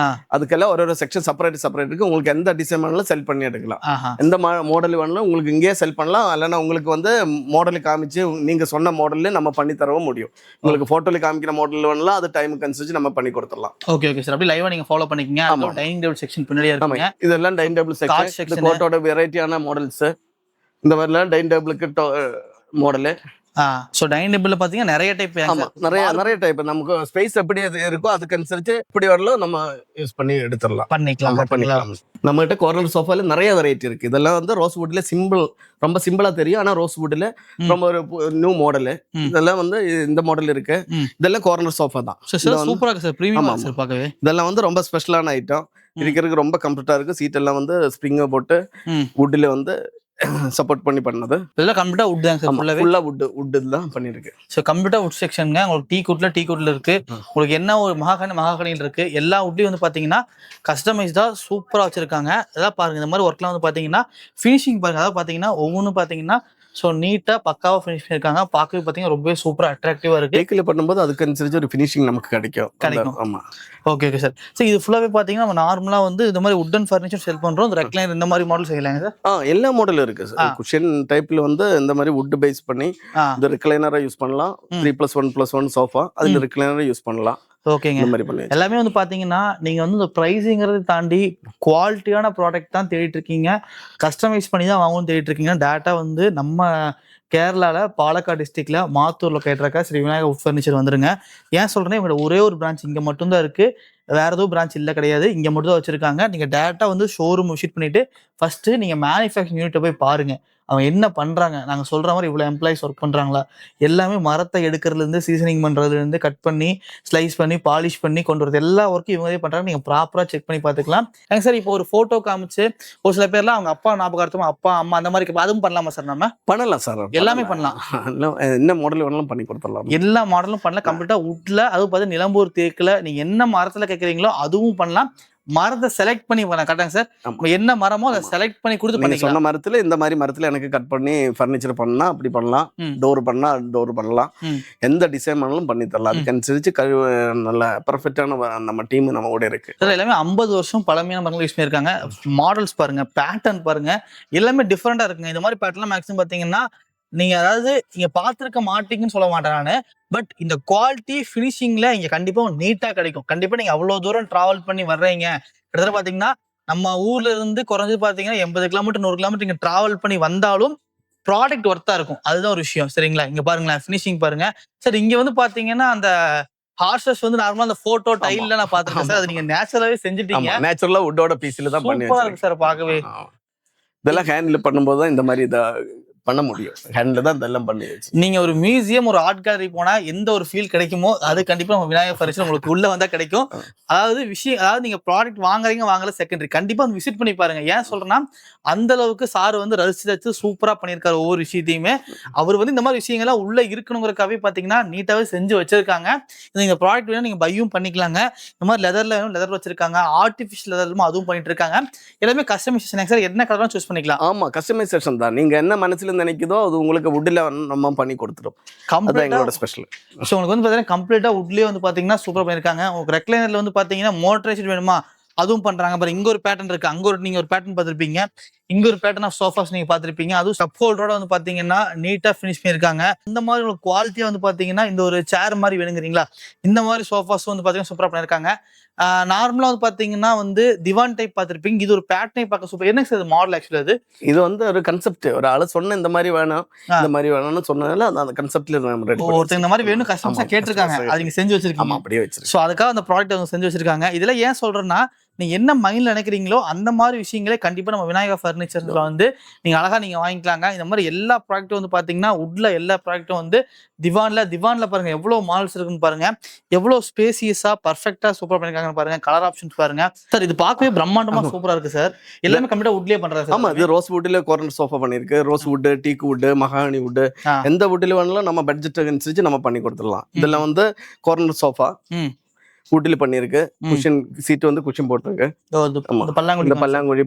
அதுக்கெல்லாம் ஒரு செக்ஷன் செப்பரேட் இருக்கு. உங்களுக்கு எந்த டிசைன் வேணாலும் செல் பண்ணி எடுக்கலாம். எந்த மாடல் வேணாலும் உங்களுக்கு இங்கேயே செல் பண்ணலாம். இல்லைன்னா உங்களுக்கு வந்து மாடல் காமிச்சு நீங்க சொன்ன மாடல்ல நம்ம பண்ணி தரவும் முடியும். உங்களுக்கு போட்டோல காமிக்கிற மாடல் வேணாலும் அது டைமுக்கு அனுசரிச்சு நம்ம பண்ணி கொடுத்துடலாம். ஓகே சரி, அப்படியே லைவா நீங்க ஃபாலோ பண்ணிக்கங்க. அதுல டைனிங் டேபிள் செக்ஷன் பின்னாடியே இருக்குங்க. இதெல்லாம் டைனிங் டேபிள் செக்ஷன், இந்த கோட்டோட வெரைட்டியான மாடல்ஸ். இந்த மாதிரிலாம் டைனிங் டேபிளுக்கு மாடல். சோ டைனிங் டேபிள்ல பாத்தீங்கன்னா நிறைய டைப். ஆமா, நிறைய டைப். நமக்கு ஸ்பேஸ் எப்படி இருக்கோ அதுக்கு அனுசரிச்சு எப்படி வரலாம் நம்ம யூஸ் பண்ணி எடுத்துடலாம், பண்ணிக்கலாம். நம்ம கிட்ட கார்னர் சோஃபால நிறைய வெரைட்டி இருக்கு. இதெல்லாம் வந்து ரோஸ் வுட்ல ரொம்ப சிம்பிளா தெரியும். ஆனா ரோஸ் வுட்ல ரொம்ப ஒரு நியூ மாடல். இதெல்லாம் வந்து இந்த மாடல் இருக்கு. இதெல்லாம் கார்னர் சோஃபா தான். சூப்பரா இருக்கு சார், பிரீமியமா இருக்கு பார்க்கவே. இதெல்லாம் வந்து ரொம்ப ஸ்பெஷலான ஐட்டம். இருக்கிறதுக்கு ரொம்ப கம்ஃபர்ட்டா இருக்கு. சீட் எல்லாம் வந்து ஸ்ப்ரிங் போட்டு வுட்ல வந்து சப்போர்ட் பண்ணி பண்ணது. இதெல்லாம் கம்ப்ளீட்டா வுட் தான் சார், ஃபுல்லா வுட் தான் பண்ணிருக்கு. சோ கம்ப்ளீட்டா வுட் செக்ஷன்ங்க. உங்களுக்கு டீ குட்ல இருக்கு. உங்களுக்கு என்ன ஒரு மகாகனியில் இருக்கு. எல்லா வுட்லயும் வந்து பாத்தீங்கன்னா கஸ்டமைஸ்டா சூப்பரா வச்சிருக்காங்க. அதான் பாருங்க, இந்த மாதிரி ஒர்க்லாம் வந்து பாத்தீங்கன்னா ஃபினிஷிங் பாருங்க. அதாவது பாத்தீங்கன்னா ஒவ்வொன்றும் பாத்தீங்கன்னா ஸோ நீட்டா பக்காவா ஃபினிஷ் பண்ணிருக்காங்க. பார்க்கவே பாத்தீங்கன்னா ரொம்பவே சூப்பரா அட்ராக்டிவா இருக்கு. டேக்கில் பண்ணும்போது அதுக்கு அனுசரிச்சு ஒரு ஃபினிஷிங் நமக்கு கிடைக்கும். ஆமா. Okay sir. ஸோ இது ஃபுல்லாவே பாத்தீங்கன்னா நம்ம நார்மலா வந்து இந்த மாதிரி வுட்டன் ஃபர்னிச்சர் செல் பண்றோம். இந்த ரெக்லைனர் இந்த மாதிரி மாடல் செய்யலாங்க சார்? எல்லா மாடலும் இருக்கு சார். குஷன் டைப்ல வந்து இந்த மாதிரி வுட் பேஸ் பண்ணி இந்த ரெக்லைனரா யூஸ் பண்ணலாம். 3+1+1 சோஃபா அதுல ரெக்லைனரா யூஸ் பண்ணலாம். ஓகேங்க. எல்லாமே வந்து பாத்தீங்கன்னா நீங்க வந்து இந்த பிரைஸிங்கிறத தாண்டி குவாலிட்டியான ப்ராடக்ட் தான் தேடிட்டு இருக்கீங்க, கஸ்டமைஸ் பண்ணி தான் வாங்கணும்னு தேடிட்டு இருக்கீங்க. டேட்டா வந்து நம்ம கேரளால பாலக்காடு டிஸ்ட்ரிக்ட்ல மாத்தூர்ல கேட்டிருக்கா ஸ்ரீ விநாயகர் வுட் ஃபர்னிச்சர் வந்துருங்க. ஏன் சொல்றேன்னா இவங்க ஒரே ஒரு பிரான்ச் இங்க மட்டும் தான் இருக்கு, வேற எதுவும் பிரான்ச் இல்லை கிடையாது, இங்க மட்டும் தான் வச்சிருக்காங்க. நீங்க டேரக்டா வந்து ஷோரூம் விசிட் பண்ணிட்டு ஃபர்ஸ்ட் நீங்க மேனுஃபேக்சரிங் யூனிட்டை போய் பாருங்க, அவங்க என்ன பண்றாங்க, நாங்க சொல்ற மாதிரி இவ்வளவு எம்ப்ளாயிஸ் ஒர்க் பண்றாங்களா, எல்லாமே மரத்தை எடுக்கிறதுல இருந்து சீசனிங் பண்றதுல இருந்து கட் பண்ணி ஸ்லைஸ் பண்ணி பாலிஷ் பண்ணி கொண்டு வரது எல்லா ஒர்க்கும் இவங்களே பண்றாங்க. நீங்க ப்ராப்பரா செக் பண்ணி பாத்துக்கலாம். சார் இப்போ ஒரு போட்டோ காமிச்சு ஒரு சில பேர்லாம் அவங்க அப்பா ஞாபகார்த்தமா அப்பா அம்மா அந்த மாதிரி அதுவும் பண்ணலாமா சார்? நம்ம பண்ணலாம் சார், எல்லாமே பண்ணலாம். என்ன மாடல் வேணாலும் பண்ணி கொடுத்துடலாம். எல்லா மாடலும் பண்ணலாம் கம்ப்ளீட்டா வுட்ல. அதுவும் பார்த்து நிலம்பூர் தேக்குல நீங்க என்ன மரத்துல கேட்கறீங்களோ அதுவும் பண்ணலாம். மரத்தை செலக்ட் பண்ணி கரெக்டாங்க சார்? என்ன மரமோ அதை செலக்ட் பண்ணி கொடுத்து பண்ணி சொன்ன மரத்துல இந்த மாதிரி மரத்துல எனக்கு கட் பண்ணி ஃபர்னிச்சர் பண்ணா அப்படி பண்ணலாம், டோர் பண்ணா டோர் பண்ணலாம், எந்த டிசைன் பண்ணாலும் பண்ணி தரலாம். அதுக்கு அனுசரிச்சு நல்ல பெர்ஃபெக்டான நம்ம டீம் நம்ம கூட இருக்கு. எல்லாமே 50 வருஷம் பழமையான மரங்கள் யூஸ் பண்ணியிருக்காங்க. மாடல்ஸ் பாருங்க, பேட்டர்ன் பாருங்க, எல்லாமே டிஃப்ரெண்டா இருக்குங்க. இந்த மாதிரி பேட்டர்ன் மேக்ஸிமம் பாத்தீங்கன்னா நீங்க அதாவது நீங்க பாத்துருக்க மாட்டீங்கன்னு சொல்ல மாட்டேன் நானு, பட் இந்த குவாலிட்டி ஃபினிஷிங்ல இங்க கண்டிப்பா நீட்டா கிடைக்கும். கண்டிப்பா நீங்க அவ்வளவு தூரம் டிராவல் பண்ணி வர்றீங்க, கிட்டத்தட்ட பாத்தீங்கன்னா நம்ம ஊர்ல இருந்து குறைஞ்சது பாத்தீங்கன்னா 80 கிலோமீட்டர் 100 கிலோமீட்டர் நீங்க டிராவல் பண்ணி வந்தாலும் ப்ராடக்ட் ஒர்த்தா இருக்கும். அதுதான் ஒரு விஷயம். சரிங்களா? இங்க பாருங்களேன், ஃபினிஷிங் பாருங்க சார். இங்க வந்து பாத்தீங்கன்னா அந்த ஹார்சஸ் வந்து நார்மலா அந்த போட்டோ டைல்ல நான் பாத்துருக்கேன் சார். அது நீங்க நேச்சுரலாவே செஞ்சுட்டீங்க. நேச்சுரலா வுட்டோட பீஸ்ல தான் பண்ணி வச்சிருக்கீங்க சார். பார்க்கவே இதெல்லாம் ஹேண்ட்ல பண்ணும்போது தான் இந்த மாதிரி பண்ண முடியும். ஹேண்ட்ல தான் இதெல்லாம் பண்ணி வச்சு. நீங்க ஒரு மியூசியம் ஒரு ஆர்ட் கேலரி போனா எந்த ஒரு ஃபீல் கிடைக்குமோ அது கண்டிப்பா நம்ம விநாயகர் ஃபர்னிச்சர் உங்களுக்கு உள்ள வந்தா கிடைக்கும். அதாவது நீங்க ப்ராடக்ட் வாங்கல செகண்டரி, கண்டிப்பா வந்து விசிட் பண்ணி பாருங்க. ஏன் சொல்றேன்னா அந்த அளவுக்கு சார் வந்து ரசிச்சு சூப்பரா பண்ணியிருக்காரு ஒவ்வொரு விஷயத்தையுமே. அவர் வந்து இந்த மாதிரி விஷயங்கள்லாம் உள்ள இருக்கணுங்கிறக்காவே பாத்தீங்கன்னா நீட்டாவே செஞ்சு வச்சிருக்காங்க. இந்த ப்ராடக்ட் வேணும் நீங்க பையும் பண்ணிக்கலாங்க. இந்த மாதிரி லெதர் வச்சிருக்காங்க, ஆர்டிபிஷியல் லெதர்லும் அதுவும் பண்ணிட்டு இருக்காங்க. எல்லாமே கஸ்டமைசேஷன் சார். என்ன கலர் சூஸ் பண்ணிக்கலாம். ஆமா, கஸ்டமைசேஷன் தான். நீங்க என்ன மனசுல நினைக்குதோ அது உங்களுக்கு வுட்ல நம்ம பண்ணி கொடுத்துரும். அதான் எங்களோட ஸ்பெஷல். சோ உங்களுக்கு வந்து பாத்தீங்கன்னா கம்ப்ளீட்டா வுட்லயே வந்து பாத்தீங்கன்னா சூப்பரா பண்ணிருக்காங்க. உங்களுக்கு ரெக்லைனர்ல வந்து பாத்தீங்கன்னா மோட்டரைஸ்ட் வேணுமா அதுவும் பண்றாங்க. பாருங்க, இங்க ஒரு பேட்டர்ன் இருக்கு, அங்க ஒரு நீங்க ஒரு பேட்டர்ன் பார்த்திருப்பீங்க, இங்க ஒரு பேட்டர்ன் ஆஃப் சோஃபாஸ் நீங்க பார்த்திருப்பீங்க. அதுவும் ஸ்டெப் ஹோல்டரோட வந்து பாத்தீங்கன்னா நீட்டா ஃபினிஷ் பண்ணிருக்காங்க. இந்த மாதிரி உங்களுக்கு குவாலிட்டியா வந்து பாத்தீங்கன்னா இந்த ஒரு சேர் மாதிரி வேணுங்கிறீங்களா, இந்த மாதிரி சோஃபாஸ் வந்து பாத்தீங்கன்னா சூப்பரா பண்ணிருக்காங்க. நார்மலா வந்து பாத்தீங்கன்னா வந்து திவான் டைப் பார்த்திருப்பீங்க. இது ஒரு பேட்டர்னை பார்க்க சூப்பர். என்ன சார் மாடல் ஆக்சுவலி இது வந்து ஒரு கன்செப்ட். ஒரு ஆளு சொன்ன இந்த மாதிரி வேணும் இந்த மாதிரி வேணும்னு சொன்னதால அந்த கன்செப்ட்ல ஒருத்தர் இந்த மாதிரி வேணும் கஸ்டமர்ஸா கேட்டிருக்காங்க, அது நீங்க செஞ்சு வச்சிருக்கீங்க. அப்படியே வச்சிருக்கீங்க. சோ அதுக்காக அந்த ப்ராடக்ட் அவங்க செஞ்சு வச்சிருக்காங்க. இதுல ஏன் சொல்றேன்னா நீங்க என்ன மைண்ட்ல நினைக்கிறீங்களோ அந்த மாதிரி விஷயங்களே கண்டிப்பா நம்ம விநாயகர் ஃபர்னிச்சர்ல வந்து நீங்க அழகா நீங்க வாங்கிக்கலாங்க. இந்த மாதிரி எல்லா ப்ராடக்ட்டும் வந்து பாத்தீங்கன்னா வுட்ல எல்லா ப்ராடக்ட்டும் வந்து திவான்ல பாருங்க எவ்வளவு மாடல்ஸ் இருக்குன்னு பாருங்க, எவ்வளவு ஸ்பேசியஸா பர்ஃபெக்ட்டா சூப்பரா பண்ணிருக்காங்கன்னு பாருங்க. கலர் ஆப்ஷன்ஸ் பாருங்க சார். இது பார்க்கவே பிரம்மாண்டமா சூப்பரா இருக்கு சார். எல்லாமே கம்ப்ளீட்டா வுட்லயே பண்றாங்க. ஆமா, இது ரோஸ் வுட்ல கார்னர் சோஃபா பண்ணிருக்கு. ரோஸ் வுட், டீக் வுட், மகாகனி வுட், எந்த வுட்ல வேணாலும் நம்ம பட்ஜெட் அனுசரிச்சு நம்ம பண்ணி கொடுத்துடலாம். இதெல்லாம் வந்து கார்னர் சோஃபா வுட்ல பண்ணிருக்கு. குஷன் சீட் வந்து குஷன் போட்டிருக்கு. இந்த பல்லாங்குழி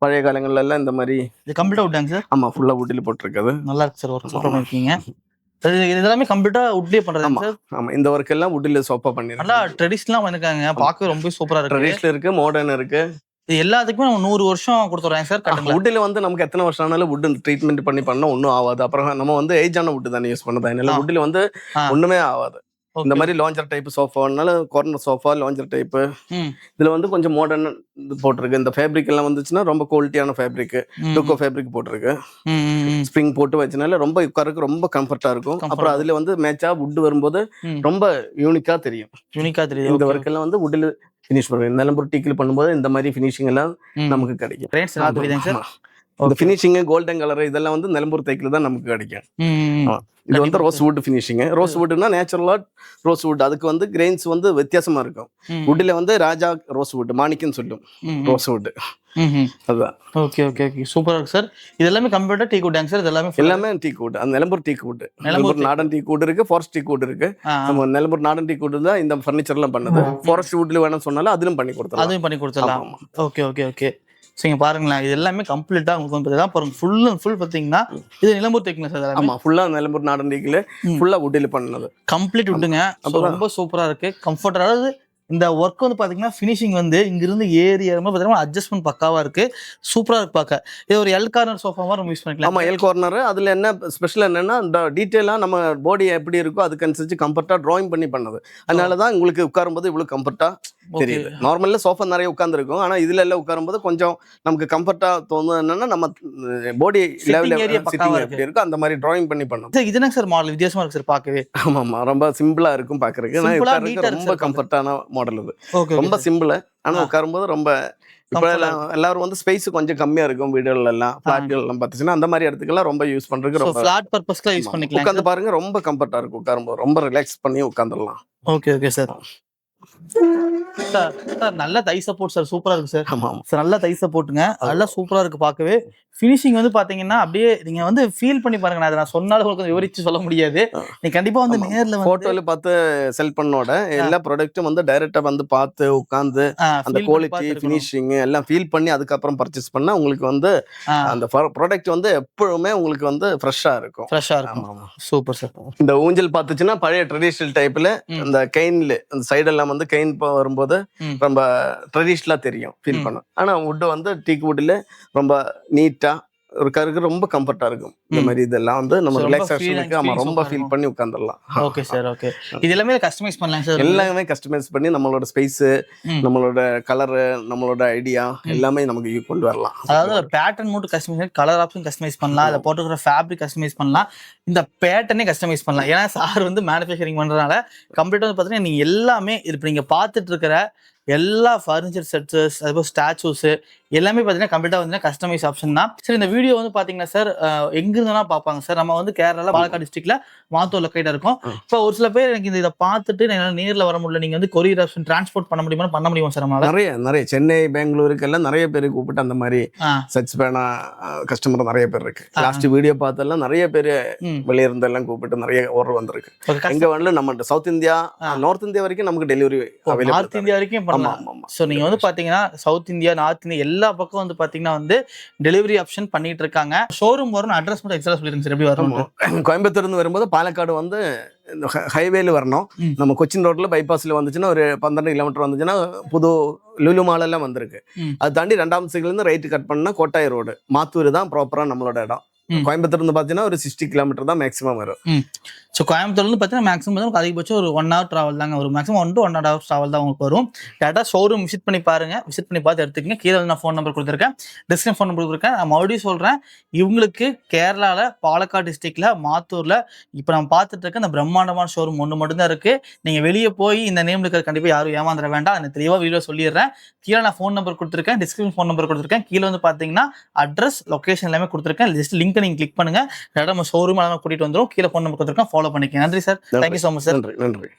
பழைய காலங்கள்ல எல்லாம் இந்த மாதிரி கம்ப்ளீட்டா வுட்டாங்க சார். ஆமா, ஃபுல்லா வுட்ல போட்டிருக்காது. நல்லா இருக்கு சார். ஒர்க் சூப்பரா பண்ணிருக்கீங்க. இதெல்லாமே கம்ப்ளீட்டா வுட்லயே பண்றாங்க சார். ஆமா, இந்த ஒர்க் எல்லாம் வுட்ல சோஃபா பண்ணிருக்கு. நல்லா ட்ரெடிஷனலா பண்ணிருக்காங்க. பார்க்கவே ரொம்ப சூப்பரா இருக்கு. ட்ரெடிஷனல் இருக்கு, மாடர்ன் இருக்கு. இது எல்லாத்துக்குமே நம்ம 100 வருஷம் கொடுத்துறோம் சார். வுட்ல வந்து நமக்கு எத்தனை வருஷம் ஆனாலும் வுட் ட்ரீட்மெண்ட் பண்ணா ஒன்னும் ஆகாது. அப்புறம் நம்ம வந்து ஏஜான வுட் தானே யூஸ் பண்ணதா, அதனால வுட்ல வந்து ஒண்ணுமே ஆகாது. இந்த மாதிரி லாஞ்சர் டைப் சோஃபானால கார்னர் சோஃபா லாஞ்சர் டைப். இதுல வந்து கொஞ்சம் மாடர்ன் போட்டிருக்கு. இந்த ஃபேப்ரிக் எல்லாம் வந்துச்சுன்னா ரொம்ப குவாலிட்டியான ஃபேப்ரிக், டோக்கோ ஃபேப்ரிக் போட்டிருக்கு. ஸ்ப்ரிங் போட்டு வச்சனால ரொம்ப உட்காருக்கு ரொம்ப கம்ஃபர்ட்டா இருக்கும். அப்புறம் அதுல வந்து மேட்சா வுட் வரும்போது ரொம்ப யூனிக்கா தெரியும். இந்த ஒர்க் எல்லாம் வந்து வுட்ல ஃபினிஷ் பண்ணுவோம். நிலம்பூர் டீக்கில் பண்ணும்போது இந்த மாதிரி ஃபினிஷிங் எல்லாம் நமக்கு கிடைக்கும். இந்த ஃபினிஷிங் கோல்டன் கலர் இதெல்லாம் வந்து நிலம்பூர் தேக்கில தான் நமக்கு கிடைக்கும். இது வந்து ரோஸ் வுட் ஃபினிஷிங். ரோஸ் வுட்னா நேச்சுரலா ரோஸ் வுட். அதுக்கு வந்து கிரெயின்ஸ் வந்து வித்தியாசமா இருக்கும். வுட்ல வந்து ராஜா ரோஸ் வுட், மாணிக்கம் சொல்லும் ரோஸ் வுட். அதான். ஓகே ஓகே ஓகே, சூப்பரா இருக்கு சார். இது எல்லாமே கம்ப்ளீட்டா டீக் வுட் சார். இது எல்லாமே டீக் வுட். அந்த Nilambur டீக் would, Nilambur Nadan டீக் would இருக்கு, ஃபாரஸ்ட் டீக் வுட் இருக்கு. நம்ம நிலம்பூர் நாடன் டீக் வுட் தான் இந்த ஃபர்னிச்சர் எல்லாம் பண்ணுது. ஃபாரஸ்ட் வுட்ல வேணும் சொன்னாலும் அதிலும் பண்ணி கொடுத்தலாம். அதுவும் பண்ணி கொடுத்தலாம். ஓகே ஓகே ஓகே, ஸோ இங்க பாருங்களேன், இது எல்லாமே கம்ப்ளீட்டா உங்களுக்கு வந்து பார்த்தீங்கன்னா பாருங்க, ஃபுல் அண்ட் ஃபுல் பார்த்தீங்கன்னா இது நிலம்பூர் டெக்னிக் சார். ஆமா, ஃபுல்லா நிலம்பூர் நாடன் டீக்கில் ஃபுல்லா வுட்டில் பண்ணது, கம்ப்ளீட் விட்டுங்க. ரொம்ப சூப்பரா இருக்கு, கம்ஃபர்ட். அதாவது இந்த ஒர்க் வந்து பாத்தீங்கன்னா ஃபினிஷிங் வந்து இங்கிருந்து ஏறி ஏறும்போது பார்த்தீங்கன்னா அட்ஜஸ்ட்மெண்ட் பக்காவா இருக்கு, சூப்பரா இருக்கு பார்க்க. இது ஒரு எல் கார்னர் சோஃபா மாதிரி நம்ம யூஸ் பண்ணிக்கலாம். ஆமா, எல் கார்னர். அதுல என்ன ஸ்பெஷல் என்னன்னா டீட்டெயிலா நம்ம பாடி எப்படி இருக்கோ அதுக்கு அனுசரிச்சு கம்ஃபர்ட்டா டிராயிங் பண்ணி பண்ணது. அதனாலதான் உங்களுக்கு உட்காரும்போது இவ்வளவு கம்ஃபர்ட்டா தெரியுது. நார்மல்ல சோஃபா நிறைய உட்கார்ந்துருக்கும், ஆனா இதுல எல்லாம் உட்காரும்போது கொஞ்சம் நமக்கு கம்ஃபர்ட்டா தோணுது. என்னன்னா நம்ம பாடி லெவல் சிட்டிங் எப்படி இருக்கோ அந்த மாதிரி டிராயிங் பண்ணி பண்ணோம். சார் இது என்ன சார் மாடல் வித்தியாசமா இருக்கு சார் பார்க்கவே? ஆமா, ரொம்ப சிம்பிளா இருக்கும் பாக்குறதுக்கு. ரொம்ப கம்ஃபர்ட்டான மாடல் இது. ரொம்ப சிம்பிள், ஆனா உட்காரும்போது ரொம்ப இப்ப எல்லாரும் வந்து ஸ்பேஸ் கொஞ்சம் கம்மியா இருக்கும் வீடுகள் எல்லாம், பிளாட்கள் எல்லாம் பார்த்துச்சுன்னா அந்த மாதிரி இடத்துக்குலாம் ரொம்ப யூஸ் பண்றதுக்கு ரொம்ப ஃபிளாட் பர்பஸ்க்கு யூஸ் பண்ணிக்கலாம். உட்கார்ந்து பாருங்க, ரொம்ப கம்ஃபர்ட்டா இருக்கும் உட்காரும்போது, ரொம்ப ரிலாக்ஸ் பண்ணி உட்கார்ந்துடலாம். Okay sir. சார் நல்ல தை சப்போர்ட் சார், சூப்பரா இருக்கு சார். ஆமா சார் நல்ல தை சப்போர்ட்டுங்க, நல்லா சூப்பரா இருக்கு பார்க்கவே. ஃபினிஷிங் வந்து பாத்தீங்கன்னா அப்படியே நீங்க வந்து ஃபீல் பண்ணி பாருங்க. நான் சொன்னாலும் உங்களுக்கு விவரிச்சு சொல்ல முடியாது, நீங்க கண்டிப்பா வந்து நேர்ல போட்டோல பார்த்து செல் பண்ணோட எல்லா ப்ராடக்ட்டும் வந்து டைரக்டா வந்து பார்த்து உட்கார்ந்து அந்த குவாலிட்டி ஃபினிஷிங் எல்லாம் ஃபீல் பண்ணி அதுக்கப்புறம் பர்ச்சேஸ் பண்ணா உங்களுக்கு வந்து அந்த ப்ராடக்ட் வந்து எப்பவுமே உங்களுக்கு வந்து ஃப்ரெஷ்ஷா இருக்கும். Super sir. இந்த ஊஞ்சல் பார்த்துச்சுன்னா பழைய ட்ரெடிஷனல் டைப்ல அந்த கெயின்ல அந்த சைடு எல்லாம் வந்து கெயின் வரும்போது ரொம்ப ட்ரெடிஷனலா தெரியும், ஃபீல் பண்ணும். ஆனா வுட் வந்து டீக் வுட்ல ரொம்ப நீட்டா ஒரு கருக்கு ரொம்ப கம்ஃபர்ட்டா இருக்கும். இந்த மாதிரி இதெல்லாம் வந்து நம்ம ரிலாக்ஸேஷனுக்கு ரொம்ப ஃபீல் பண்ணி உட்கார்ந்துடலாம். Okay sir. ஓகே, இது எல்லாமே கஸ்டமைஸ் பண்ணலாம் சார். எல்லாமே கஸ்டமைஸ் பண்ணி நம்மளோட ஸ்பேஸ், நம்மளோட கலர், நம்மளோட ஐடியா எல்லாமே நமக்கு கொண்டு வரலாம். அதாவது பேட்டர்ன் மட்டும் கஸ்டமைஸ், கலர் ஆப்ஷன் கஸ்டமைஸ் பண்ணலாம், இல்ல போட்டுக்கிற ஃபேப்ரிக் கஸ்டமைஸ் பண்ணலாம், இந்த பேட்டர்னே கஸ்டமைஸ் பண்ணலாம். ஏன்னா சார் வந்து மேனுஃபேக்சரிங் பண்றதுனால கம்ப்ளீட்டா வந்து பாத்தீங்கன்னா நீங்க எல்லாமே இப்போ நீங்க பார்த்துட்டு இருக்கிற எல்லா ஃபர்னிச்சர் செட்ஸஸ், அதுபோல் ஸ்டாச்சூஸ் எல்லாமே பார்த்தீங்கன்னா கம்ப்ளீட்டாக வந்து கஸ்டமைஸ் ஆப்ஷன் தான். சார் இந்த வீடியோ வந்து பார்த்தீங்கன்னா சார் எங்கிருந்தா பார்ப்பாங்க சார்? நம்ம வந்து கேரளா பாலக்காடு டிஸ்ட்ரிக்ட்ல மாத்தூர் லொக்கேட்டாக இருக்கும். இப்போ ஒரு சில பேர் எனக்கு இதை பார்த்துட்டு என்னால் நேரில் வர முடியல, நீங்கள் வந்து கொரியர் ஆப்ஷன் டிரான்ஸ்போர்ட் பண்ண முடியுமா சார்? நம்மளால நிறைய சென்னை, பெங்களூருக்கு எல்லாம் நிறைய பேர் கூப்பிட்டு அந்த மாதிரி சர்ச் பண்ண கஸ்டமர் நிறைய பேர் இருக்கு. லாஸ்ட் வீடியோ பார்த்தெல்லாம் நிறைய பேர் வெளியே இருந்தெல்லாம் கூப்பிட்டு நிறைய ஆர்டர் வந்திருக்கு. எங்க வந்து நம்ம சவுத் இந்தியா, நார்த் இந்தியா வரைக்கும் நமக்கு டெலிவரி அவைலபிள். நார்த் இந்தியா வரைக்கும். ஸோ நீங்க வந்து பாத்தீங்கன்னா சவுத் இந்தியா, நார்த் இந்தியா எல்லா பக்கம் வந்து பாத்தீங்கன்னா வந்து டெலிவரி ஆப்ஷன் பண்ணிட்டு இருக்காங்க. ஷோரூம் வரும், அட்ரஸ் மட்டும் எக்ஸ்ட்ரா சொல்லிருங்க சார். எப்படி வரும்? கோயம்புத்தூர்ல இருந்து வரும்போது பாலக்காடு வந்து ஹைவேல வரணும். நம்ம கொச்சின் ரோட்ல பைபாஸ்ல வந்துச்சுன்னா ஒரு 12 கிலோமீட்டர் வந்துச்சுன்னா புது லுலு மால் எல்லாம் வந்திருக்கு. அது தாண்டி 2ஆம் சிக்ல இருந்து ரைட் கட் பண்ணா கோட்டாய் ரோடு, மாத்தூர் தான் ப்ராப்பரா நம்மளோட இடம். கோயம்புத்தூர் இருந்து பாத்தீங்கன்னா ஒரு 60 கிலோமீட்டர் தான் மேக்ஸிமம் வரும். ஸோ கோயம்புத்தூர்ல இருந்து பார்த்தீங்கன்னா மேக்ஸிமம் அதிகபட்சம் ஒரு 1 hour டிராவல் தாங்க, ஒரு மேக்ஸிமம் 1 to 1.5 hours டிராவல் தான் உங்களுக்கு வரும். டேட்டா ஷோரூம் விசிட் பண்ணி பாருங்க, விசிட் பண்ணி பார்த்து எடுத்துக்கங்க. கீழே வந்து நான் ஃபோன் நம்பர் கொடுத்துருக்கேன், டிஸ்கிரிப்ஷன் ஃபோன் நம்பர் கொடுத்துருக்கேன். நான் மறுபடியும் சொல்றேன், இவங்களுக்கு கேரளால பாலக்காடு டிஸ்ட்ரிக்ட்ல மாத்தூர்ல இப்போ நம்ம பார்த்துட்டு இருக்க இந்த பிரம்மாண்டமான ஷோரூம் ஒன்று மட்டும்தான் இருக்கு. நீங்க வெளியே போய் இந்த நேம் இருக்கிற கண்டிப்பா யாரும் ஏமாந்துட வேண்டாம். அந்த தெளிவாக வீடியோ சொல்லிடுறேன். கீழே நான் ஃபோன் நம்பர் கொடுத்துருக்கேன், டிஸ்கிரிப்ஷன் ஃபோன் நம்பர் கொடுத்துருக்கேன். கீழே வந்து பார்த்தீங்கன்னா அட்ரஸ், லொகேஷன் எல்லாமே கொடுத்துருக்கேன். ஜஸ்ட் லிங்க் நீங்க கிளிக் பண்ணுங்க, நம்ம ஷோரூம் எல்லாமே கூட்டிட்டு வந்துடும். கீழே ஃபோன் நம்பர் கொடுத்துருக்கேன், ஃபாலோ பண்ணிக்கங்க. நன்றி sir. Thank you so much sir. நன்றி.